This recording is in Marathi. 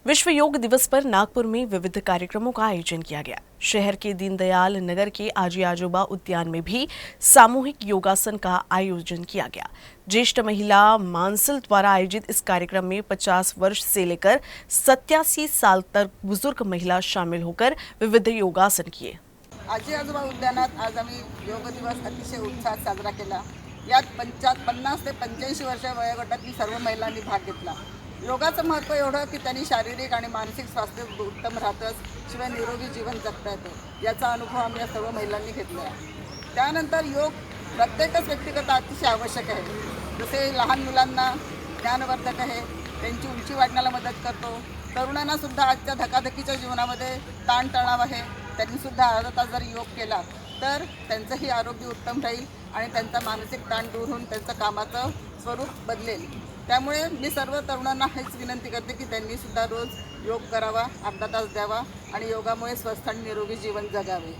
विश्व योग दिवस पर नागपुर में विविध कार्यक्रमों का आयोजन किया गया। शहर के दीनदयाल नगर के आजी आजोबा उद्यान में भी सामूहिक योगासन का आयोजन किया गया। ज्येष्ठ महिला मानसिल द्वारा आयोजित इस कार्यक्रम में 50 वर्ष से लेकर 87 साल तक बुजुर्ग महिला शामिल होकर विविध योगासन किए। आजी आजोबा उद्यानात आज आम्ही योग दिवस अतिशय उत्साहात साजरा केला। यात 50 ते 85 वर्ष वयोगटातील सर्व महिलांनी भाग घेतला। योगाचं महत्त्व एवढं की त्यांनी शारीरिक आणि मानसिक स्वास्थ्य उत्तम राहतंच, शिवाय निरोगी जीवन जगता येतं याचा अनुभव आम्ही या सर्व महिलांनी घेतला आहे। त्यानंतर योग प्रत्येकच व्यक्तिगत अतिशय आवश्यक आहे। जसे लहान मुलांना ज्ञानवर्धक आहे, त्यांची उंची वाढण्याला मदत करतो। तरुणांना सुद्धा आजच्या धकाधकीच्या जीवनामध्ये ताणतणाव आहे, त्यांनी सुद्धा अर्धा तास जर योग केला तर त्यांचंही आरोग्य उत्तम राहील आणि त्यांचा मानसिक ताण दूर होऊन त्यांचं कामाचं स्वरूप बदलेल। त्यामुळे मी सर्व तरुणांना हेच विनंती करते की त्यांनी सुद्धा रोज योग करावा, अर्धा तास द्यावा आणि योगामुळे स्वस्थ आणि निरोगी जीवन जगावे।